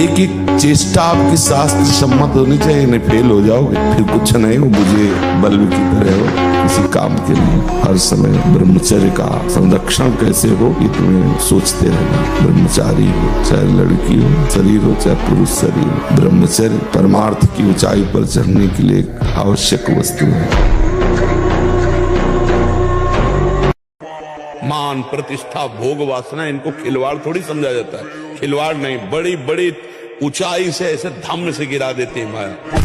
एक एक चेष्टा आपकी शास्त्र सम्मत होनी चाहिए, नहीं फेल हो जाओगे, फिर कुछ नहीं हो, मुझे बल्ब की तरह हो किसी काम के लिए। हर समय ब्रह्मचर्य का संरक्षण कैसे हो ये तुम्हें सोचते रहना। ब्रह्मचारी हो, चाहे लड़की हो, शरीर हो चाहे पुरुष शरीर हो, ब्रह्मचर्य परमार्थ की ऊंचाई पर चढ़ने के लिए एक आवश्यक वस्तु है। मान, प्रतिष्ठा, भोग, वासना, इनको खिलवाड़ थोड़ी समझा जाता है। खिलवाड़ नहीं, बड़ी बड़ी ऊंचाई से ऐसे धम्म से गिरा देती है माया।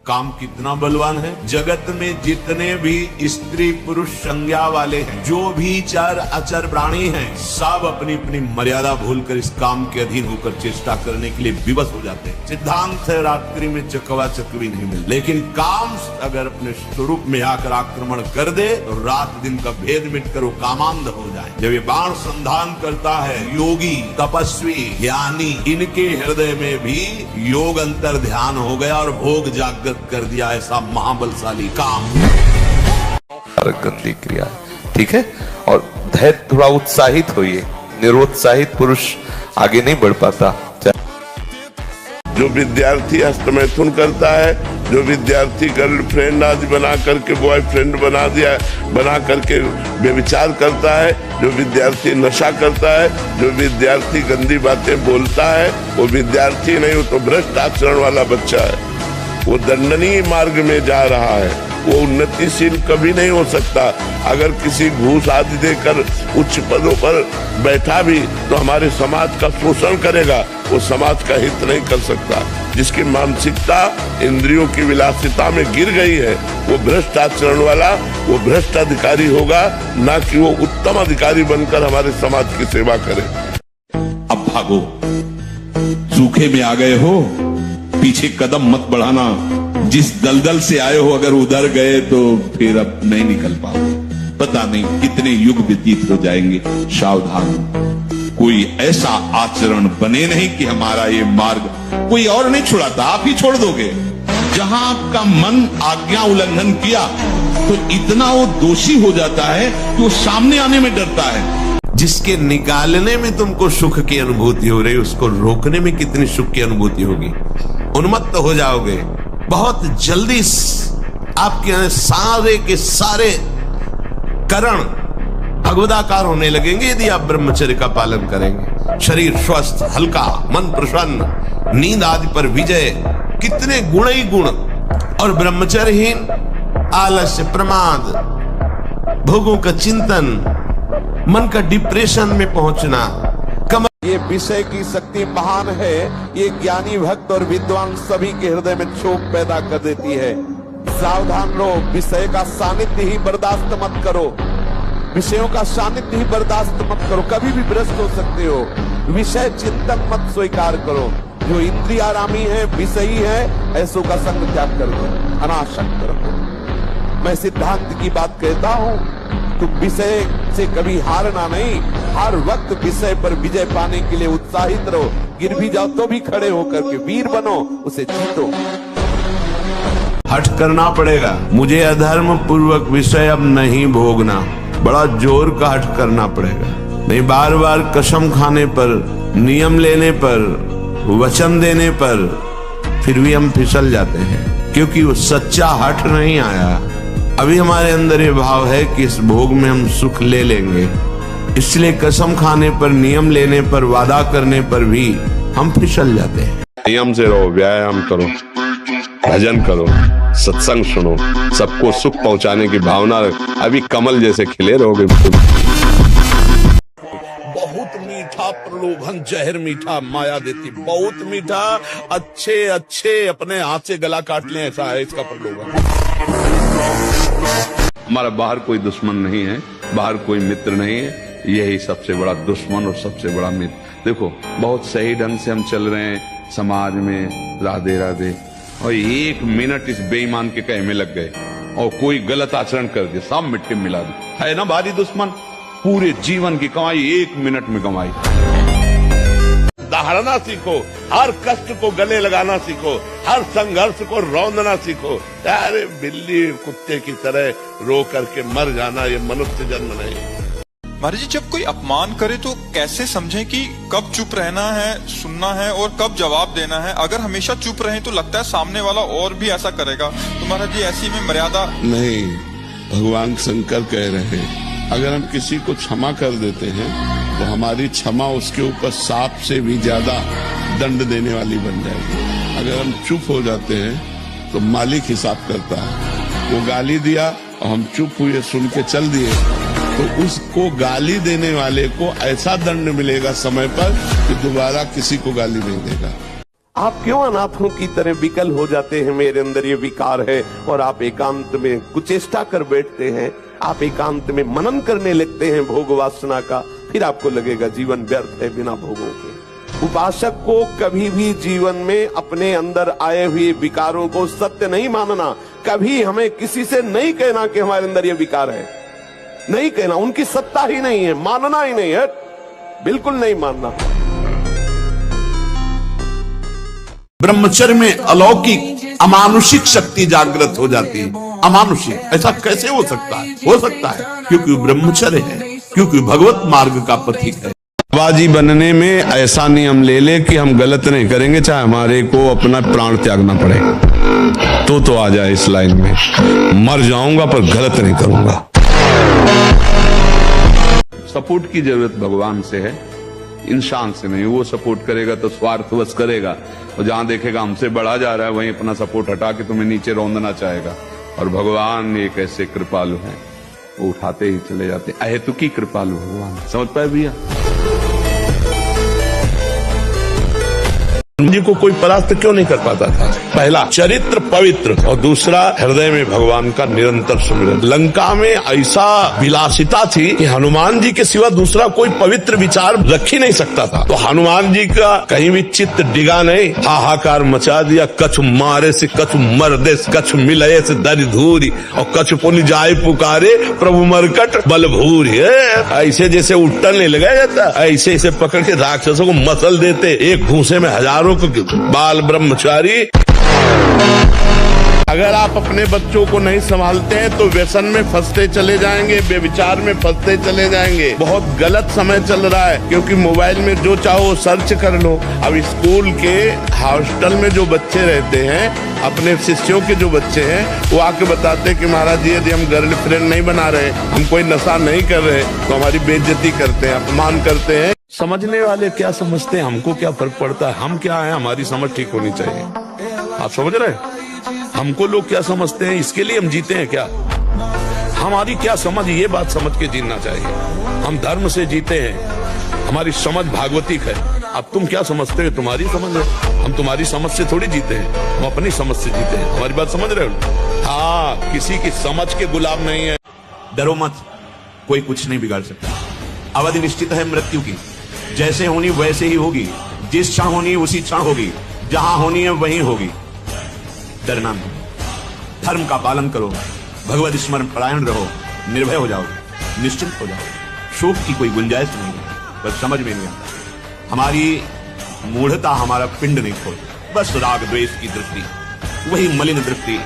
काम कितना बलवान है। जगत में जितने भी स्त्री पुरुष संज्ञा वाले हैं, जो भी चर अचर प्राणी हैं, सब अपनी अपनी मर्यादा भूलकर इस काम के अधीन होकर चेष्टा करने के लिए विवश हो जाते हैं। सिद्धांत है रात्रि में चकवा चकवी नहीं मिलती, लेकिन काम अगर अपने स्वरूप में आकर आक्रमण कर दे तो रात दिन का भेद मिटकर वो कामांध हो जाए। जब ये बाण संधान करता है, योगी तपस्वी ज्ञानी, इनके हृदय में भी योग अंतर ध्यान हो गया और भोग जागृत कर दिया ऐसा महाबलशाली काम। गंदी क्रिया, ठीक है। और धैर्य, थोड़ा उत्साहित होइए, निरुत्साहित पुरुष आगे नहीं बढ़ पाता। जो विद्यार्थी हस्तमैथुन करता है, जो विद्यार्थी गर्लफ्रेंड आज बना करके बॉयफ्रेंड बना करके व्यभिचार करता है, जो विद्यार्थी नशा करता है, जो विद्यार्थी गंदी बातें बोलता है, वो विद्यार्थी नहीं, वो तो भ्रष्ट आचरण वाला बच्चा है। वो दंडनीय मार्ग में जा रहा है, वो उन्नतिशील कभी नहीं हो सकता। अगर किसी घूस आदि देकर उच्च पदों पर बैठा भी तो हमारे समाज का शोषण करेगा, वो समाज का हित नहीं कर सकता। जिसकी मानसिकता इंद्रियों की विलासिता में गिर गई है, वो भ्रष्ट आचरण वाला, वो भ्रष्ट अधिकारी होगा, ना कि वो उत्तम अधिकारी बनकर हमारे समाज की सेवा करे। अब भागो, सूखे में आ गए हो, पीछे कदम मत बढ़ाना। जिस दलदल से आए हो अगर उधर गए तो फिर अब नहीं निकल पाओगे। पता नहीं कितने युग व्यतीत हो जाएंगे। सावधान, कोई ऐसा आचरण बने नहीं कि हमारा ये मार्ग कोई और नहीं छुड़ाता, आप ही छोड़ दोगे। जहां आपका मन आज्ञा उल्लंघन किया तो इतना वो दोषी हो जाता है कि वो सामने आने में डरता है। जिसके निकालने में तुमको सुख की अनुभूति हो रही, उसको रोकने में कितनी सुख की अनुभूति होगी। उन्मत्त हो जाओगे। बहुत जल्दी आपके सारे के सारे करण भगवदाकार होने लगेंगे यदि आप ब्रह्मचर्य का पालन करेंगे। शरीर स्वस्थ, हल्का, मन प्रसन्न, नींद आदि पर विजय, कितने गुण ही गुण। और ब्रह्मचर्यहीन आलस्य, प्रमाद, भोगों का चिंतन, मन का डिप्रेशन में पहुंचना। ये विषय की शक्ति महान है। ये ज्ञानी भक्त और विद्वान सभी के हृदय में क्षोभ पैदा कर देती है। सावधान रहो, विषय का सानिध्य ही बर्दाश्त मत करो। विषयों का सानिध्य ही बर्दाश्त मत करो, कभी भी भ्रष्ट हो सकते हो। विषय चिंतन मत स्वीकार करो। जो इंद्रियारामी है, विषयी है, ऐसों का संग त्याग कर दो, अनासक्त रहो। मैं सिद्धांत की बात कहता हूं, तुम विषय से कभी हारना नहीं, हर वक्त विषय पर विजय पाने के लिए उत्साहित रहो। गिर भी जाओ तो भी खड़े होकर के वीर बनो, उसे जीतो। हठ करना पड़ेगा, मुझे अधर्म पूर्वक विषय अब नहीं भोगना। बड़ा जोर का हठ करना पड़ेगा, नहीं बार बार कसम खाने पर, नियम लेने पर, वचन देने पर फिर भी हम फिसल जाते हैं, क्योंकि वो सच्चा हठ नहीं आया। अभी हमारे अंदर ये भाव है कि इस भोग में हम सुख ले लेंगे, इसलिए कसम खाने पर, नियम लेने पर, वादा करने पर भी हम फिसल जाते हैं। नियम से रहो, व्यायाम करो, भजन करो, सत्संग सुनो, सबको सुख पहुंचाने की भावना रख। अभी कमल जैसे खिले रहोगे। बहुत मीठा प्रलोभन जहर मीठा माया देती, बहुत मीठा। अच्छे अच्छे अपने हाथ से गला काट लें, ऐसा है इसका प्रलोभन। हमारा बाहर कोई दुश्मन नहीं है, बाहर कोई मित्र नहीं है, यही सबसे बड़ा दुश्मन और सबसे बड़ा मित्र। देखो, बहुत सही ढंग से हम चल रहे हैं समाज में, राधे राधे, और एक मिनट इस बेईमान के कहे में लग गए और कोई गलत आचरण कर दिया, सब मिट्टी में मिला दी। है ना भारी दुश्मन, पूरे जीवन की कमाई एक मिनट में कमाई। दहाड़ना सीखो, हर कष्ट को गले लगाना सीखो, हर संघर्ष को रौंदना सीखो। अरे बिल्ली कुत्ते की तरह रो करके मर जाना ये मनुष्य जन्म नहीं। महाराज जी, जब कोई अपमान करे तो कैसे समझें कि कब चुप रहना है, सुनना है और कब जवाब देना है? अगर हमेशा चुप रहें तो लगता है सामने वाला और भी ऐसा करेगा। तो महाराज जी, ऐसी में मर्यादा नहीं, भगवान शंकर कह रहे हैं अगर हम किसी को क्षमा कर देते हैं तो हमारी क्षमा उसके ऊपर सांप से भी ज्यादा दंड देने वाली बन जाएगी। अगर हम चुप हो जाते हैं तो मालिक हिसाब करता है। वो गाली दिया और हम चुप हुए, सुन के चल दिए, तो उसको गाली देने वाले को ऐसा दंड मिलेगा समय पर कि दोबारा किसी को गाली नहीं देगा। आप क्यों अनाथों की तरह विकल हो जाते हैं? मेरे अंदर ये विकार है, और आप एकांत में कुचेष्टा कर बैठते हैं, आप एकांत में मनन करने लगते हैं भोग वासना का, फिर आपको लगेगा जीवन व्यर्थ है बिना भोगों के। उपासक को कभी भी जीवन में अपने अंदर आए हुए विकारों को सत्य नहीं मानना। कभी हमें किसी से नहीं कहना कि हमारे अंदर ये विकार है, नहीं कहना, उनकी सत्ता ही नहीं है, मानना ही नहीं है, बिल्कुल नहीं मानना। ब्रह्मचर्य में अलौकिक अमानुषिक शक्ति जागृत हो जाती है। अमानुषिक ऐसा कैसे हो सकता है? हो सकता है क्योंकि ब्रह्मचर्य है, क्योंकि भगवत मार्ग का प्रतीक है। बाबाजी बनने में ऐसा नियम ले ले कि हम गलत नहीं करेंगे, चाहे हमारे को अपना प्राण त्यागना पड़े, तो आ जाए इस लाइन में। मर जाऊंगा पर गलत नहीं करूंगा। सपोर्ट की जरूरत भगवान से है, इंसान से नहीं। वो सपोर्ट करेगा तो स्वार्थवश करेगा, और जहां देखेगा हमसे बढ़ा जा रहा है वहीं अपना सपोर्ट हटा के तुम्हें नीचे रौंदना चाहेगा। और भगवान एक ऐसे कृपालु हैं, वो उठाते ही चले जाते। अहेतुकी कृपालु भगवान, समझ पाए भैया? जी को कोई परास्त क्यों नहीं कर पाता था? पहला, चरित्र पवित्र, और दूसरा, हृदय में भगवान का निरंतर सुमिरन। लंका में ऐसा विलासिता थी कि हनुमान जी के सिवा दूसरा कोई पवित्र विचार रख ही नहीं सकता था। तो हनुमान जी का कहीं भी चित्त डिगा नहीं, हाहाकार मचा दिया। कछु मारे से कछु मर्दे, कछु मिलए से दरि धूरी, और कछु पुनि जाए पुकारे प्रभु मरकट बल भूरी। ऐसे जैसे उट्टन नहीं लगाया जाता, ऐसे ऐसे पकड़ के राक्षसों को मसल देते, एक घूंसे में हजारों बाल ब्रह्मचारी। अगर आप अपने बच्चों को नहीं संभालते हैं तो व्यसन में फंसते चले जाएंगे, बेविचार में फंसते चले जाएंगे। बहुत गलत समय चल रहा है, क्योंकि मोबाइल में जो चाहो सर्च कर लो। अब स्कूल के हॉस्टल में जो बच्चे रहते हैं, अपने शिष्यों के जो बच्चे हैं, वो आके बताते हैं कि महाराज जी यदि हम गर्लफ्रेंड नहीं बना रहे, हम कोई नशा नहीं कर रहे, तो हमारी बेइज्जती करते हैं, अपमान करते हैं। समझने वाले क्या समझते हैं, हमको क्या फर्क पड़ता है? हम क्या है, हमारी समझ ठीक होनी चाहिए। आप समझ रहे हैं? हमको लोग क्या समझते हैं, इसके लिए हम जीते हैं क्या? हमारी क्या समझ, ये बात समझ के जीना चाहिए। हम धर्म से जीते हैं, हमारी समझ भागवतिक है। अब तुम क्या समझते हो, तुम्हारी समझ है। हम तुम्हारी समझ से थोड़ी जीते हैं, हम अपनी समझ से जीते हैं। हमारी बात समझ रहे हो? हाँ, किसी की समझ के गुलाम नहीं है। डरो मत, कोई कुछ नहीं बिगाड़ सकता। अवधि निश्चित है मृत्यु की, जैसे होनी वैसे ही होगी, जिस क्षण होनी उसी क्षण होगी, जहां होनी है वहीं होगी। डरना नहीं, धर्म का पालन करो, भगवत स्मरण परायण रहो, निर्भय हो जाओ, निश्चिंत हो जाओ। शोक की कोई गुंजाइश नहीं है, बस समझ में नहीं आता। हमारी मूढ़ता हमारा पिंड नहीं खोल, बस राग द्वेष की दृष्टि, वही मलिन दृष्टि,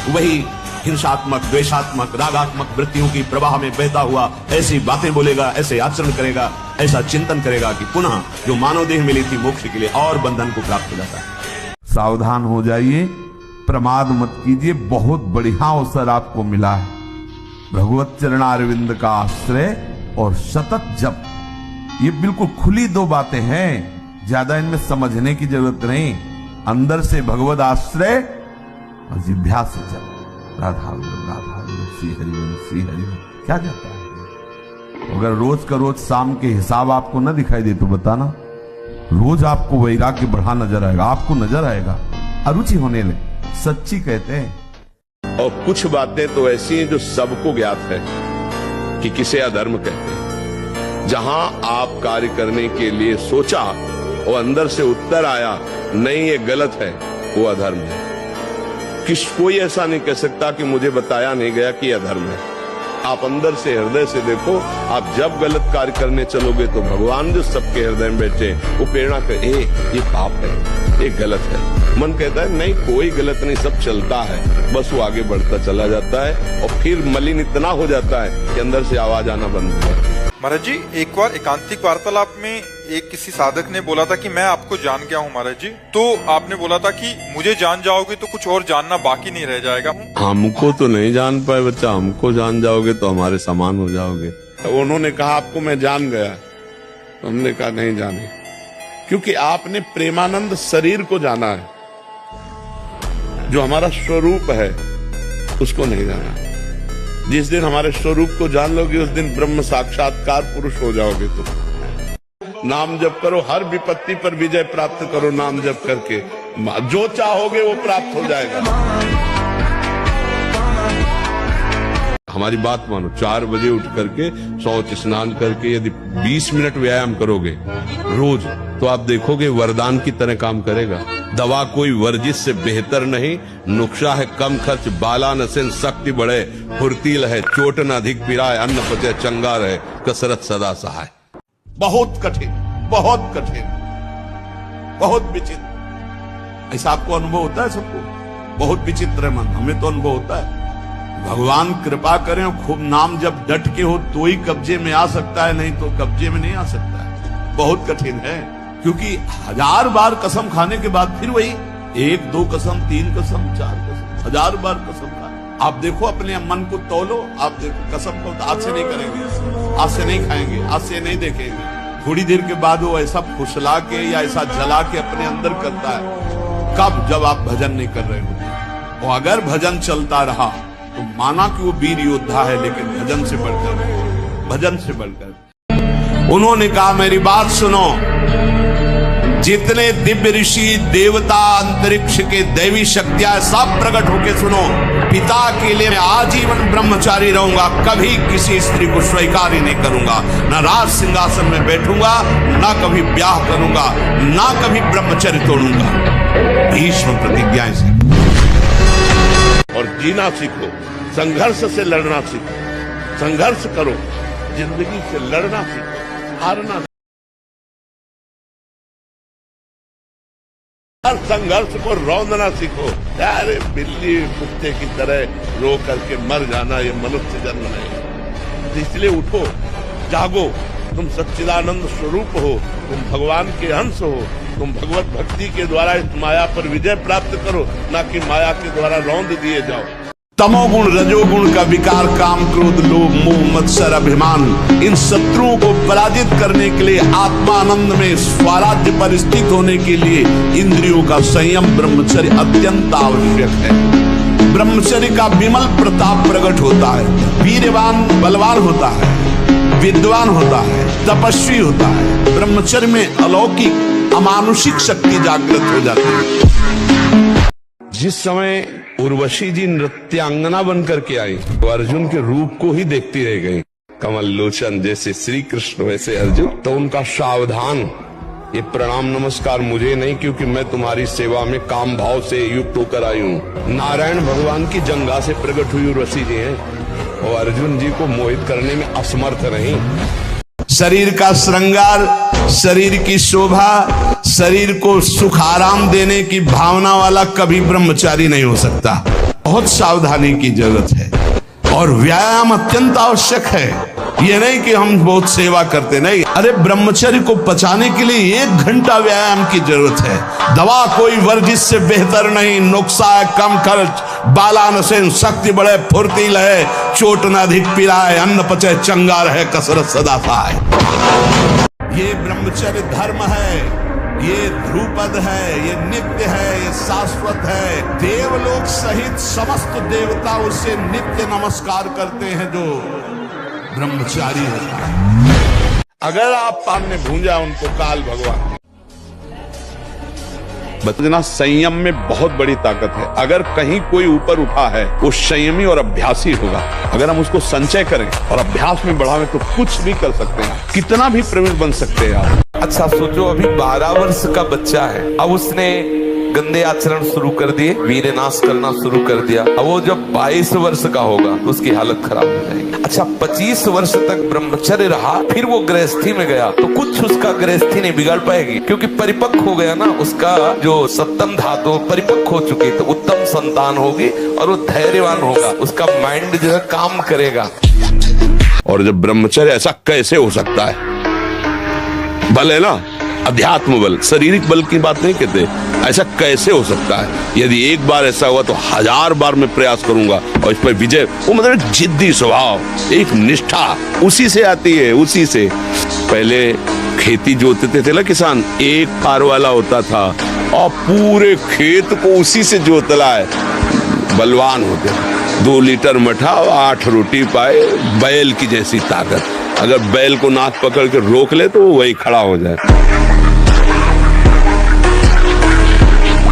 वही हिंसात्मक, द्वेषात्मक, रागात्मक वृत्तियों की प्रवाह में बहता हुआ ऐसी बातें बोलेगा, ऐसे आचरण करेगा, ऐसा चिंतन करेगा कि पुनः जो मानव देह मिली थी मोक्ष के लिए और बंधन को प्राप्त हो जाता है। सावधान हो जाइए, प्रमाद मत कीजिए। बहुत बढ़िया अवसर आपको मिला है। भगवत चरणारविंद का आश्रय और सतत जप, ये बिल्कुल खुली दो बातें हैं, ज्यादा इनमें समझने की जरूरत नहीं। अंदर से भगवत आश्रय और जिह्वा से जप, राधा राधा श्री हरिवंश श्री हरिवंश। क्या जाता है? अगर रोज का रोज शाम के हिसाब आपको न दिखाई दे तो बताना, रोज आपको वैराग्य बढ़ा नजर आएगा, आपको नजर आएगा, अरुचि होने लगे। सच्ची कहते हैं। और कुछ बातें तो ऐसी हैं जो सबको ज्ञात है कि किसे अधर्म कहते हैं। जहां आप कार्य करने के लिए सोचा और अंदर से उत्तर आया नहीं ये गलत है, वो अधर्म है। कोई ऐसा नहीं कह सकता कि मुझे बताया नहीं गया कि यह अधर्म है। आप अंदर से, हृदय से देखो। आप जब गलत कार्य करने चलोगे तो भगवान जो सबके हृदय में बैठे वो प्रेरणा करे, ये पाप है, ये गलत है। मन कहता है नहीं कोई गलत नहीं, सब चलता है, बस वो आगे बढ़ता चला जाता है और फिर मलिन इतना हो जाता है कि अंदर से आवाज आना बंद हो जाती है। महाराज जी, एक बार एकांतिक वार्तालाप में एक किसी साधक ने बोला था कि मैं आपको जान गया हूँ महाराज जी, तो आपने बोला था कि मुझे जान जाओगे तो कुछ और जानना बाकी नहीं रह जाएगा। हमको तो नहीं जान पाए बच्चा, हमको जान जाओगे तो हमारे समान हो जाओगे। तो उन्होंने कहा आपको मैं जान गया, तो हमने कहा नहीं जाने, क्योंकि आपने प्रेमानंद शरीर को जाना है, जो हमारा स्वरूप है उसको नहीं जाना। जिस दिन हमारे स्वरूप को जान लोगे उस दिन ब्रह्म साक्षात्कार पुरुष हो जाओगे। तुम नाम जप करो, हर विपत्ति पर विजय प्राप्त करो, नाम जप करके जो चाहोगे वो प्राप्त हो जाएगा। हमारी बात मानो, 4 बजे उठ करके शौच स्नान करके यदि 20 मिनट व्यायाम करोगे रोज, तो आप देखोगे वरदान की तरह काम करेगा। दवा कोई वर्जिश से बेहतर नहीं, नुक्शा है कम खर्च, बाला नसेन शक्ति बढ़े, फुर्तील है चोट न अधिक पिराए, अन्न पचे चंगा रहे, कसरत सदा सहाय। बहुत कठिन, बहुत कठिन, बहुत विचित्र। ऐसा आपको अनुभव होता है सबको? बहुत विचित्र है मन, हमें तो अनुभव होता है। भगवान कृपा करें और खूब नाम जब डट के हो तो ही कब्जे में आ सकता है, नहीं तो कब्जे में नहीं आ सकता है। बहुत कठिन है, क्योंकि 1000 बार कसम खाने के बाद फिर वही 1, 2 कसम, 3 कसम, 4 कसम, 1000 बार कसम खा। आप देखो अपने मन को तौलो, आप देखो कसम को आज से नहीं करेंगे, आज से नहीं खाएंगे, आज से नहीं देखेंगे। थोड़ी देर के बाद वो ऐसा फुसला के या ऐसा जला के अपने अंदर करता है। कब? जब आप भजन नहीं कर रहे होते। और अगर भजन चलता रहा तो माना कि वो वीर योद्धा है, लेकिन भजन से बढ़कर, भजन से बढ़कर। उन्होंने कहा मेरी बात सुनो, जितने दिव्य ऋषि देवता अंतरिक्ष के दैवी शक्तियां सब प्रकट होके सुनो। पिता के लिए मैं आजीवन ब्रह्मचारी रहूंगा, कभी किसी स्त्री को स्वीकार ही नहीं करूंगा, न राज सिंहासन में बैठूंगा, न कभी ब्याह करूंगा, न कभी ब्रह्मचर्य तोड़ूंगा। भीष्म प्रतिज्ञाएं से और जीना सीखो, संघर्ष से लड़ना सीखो, संघर्ष करो, जिंदगी से लड़ना सीखो, हारना। हर संघर्ष को रौंदना सीखो। अरे बिल्ली कुत्ते की तरह रो करके मर जाना ये मनुष्य जन्म नहीं। इसलिए उठो, जागो, तुम सच्चिदानंद स्वरूप हो, तुम भगवान के अंश हो, तुम भगवत भक्ति के द्वारा इस माया पर विजय प्राप्त करो, ना कि माया के द्वारा रौंद दिए जाओ। तमोगुण, रजोगुण का विकार, काम, क्रोध, लोभ, मोह, मत्सर, अभिमान, इन शत्रुओं को पराजित करने के लिए, आत्मानंद में स्वराज्य पर स्थित होने के लिए इंद्रियों का संयम, ब्रह्मचर्य अत्यंत आवश्यक है। ब्रह्मचर्य का विमल प्रताप प्रकट होता है, वीरवान बलवान होता है, विद्वान होता है, तपस्वी होता है। ब्रह्मचर्य में अलौकिक अमानुषिक शक्ति जागृत हो जाती है। जिस समय उर्वशी जी नृत्यांगना बनकर के आई तो अर्जुन के रूप को ही देखती रह गई। कमल लोचन जैसे श्री कृष्ण वैसे अर्जुन। तो उनका सावधान, ये प्रणाम नमस्कार मुझे नहीं, क्योंकि मैं तुम्हारी सेवा में काम भाव से युक्त होकर आई हूँ। नारायण भगवान की जंगा से प्रकट हुई उर्वशी जी हैं और अर्जुन जी को मोहित करने में असमर्थ नहीं। शरीर का श्रृंगार, शरीर की शोभा, शरीर को सुख आराम देने की भावना वाला कभी ब्रह्मचारी नहीं हो सकता। बहुत सावधानी की जरूरत है और व्यायाम अत्यंत आवश्यक है। ये नहीं कि हम बहुत सेवा करते, नहीं। अरे ब्रह्मचर्य को पचाने के लिए 1 घंटा व्यायाम की जरूरत है। दवा कोई वर्जिश से बेहतर नहीं, नुक्सा है कम खर्च, बाला नसेन शक्ति बढ़े, फुर्तील है चोट न अधिक पिराए, अन्न पचे चंगा रहे, कसरत सदा सहाय। ये ब्रह्मचर्य धर्म है, ये ध्रुपद है, ये नित्य है, ये शाश्वत है। देवलोक सहित समस्त देवता उसे नित्य नमस्कार करते हैं जो ब्रह्मचारी होता है। अगर आप पान में भूंजा उनको काल भगवान। बतना संयम में बहुत बड़ी ताकत है। अगर कहीं कोई ऊपर उठा है वो संयमी और अभ्यासी होगा। अगर हम उसको संचय करें और अभ्यास में बढ़ावें तो कुछ भी कर सकते हैं, कितना भी प्रवीण बन सकते हैं आप। अच्छा सोचो, अभी 12 वर्ष का बच्चा है, अब उसने गंदे आचरण शुरू कर दिए, वीरनाश करना शुरू कर दिया। अब वो जब 22 वर्ष का होगा तो उसकी हालत खराब हो जाएगी। अच्छा 25 वर्ष तक ब्रह्मचर्य रहा, फिर वो गृहस्थी में गया तो कुछ उसका गृहस्थी नहीं बिगाड़ पाएगी, क्योंकि परिपक्व हो गया ना, उसका जो सप्तम धातु परिपक्व हो चुकी, तो उत्तम संतान होगी और वो धैर्यवान होगा, उसका माइंड जो है काम करेगा। और जब ब्रह्मचर्य, ऐसा कैसे हो सकता है? बल है ना, अध्यात्म बल, शारीरिक बल की बात नहीं कहते, ऐसा कैसे हो सकता है? यदि एक बार ऐसा हुआ तो 1000 बार मैं प्रयास करूंगा और इस पर विजय। वो मतलब एक जिद्दी स्वभाव, एक निष्ठा, उसी से आती है, उसी से। पहले खेती जोतते थे ना किसान, एक फार वाला होता था और पूरे खेत को उसी से जोतला है, बलवान होते। 2 लीटर मठा और 8 रोटी पाए, बैल की जैसी ताकत। अगर बैल को नाक पकड़ के रोक ले तो वो वही खड़ा हो जाए।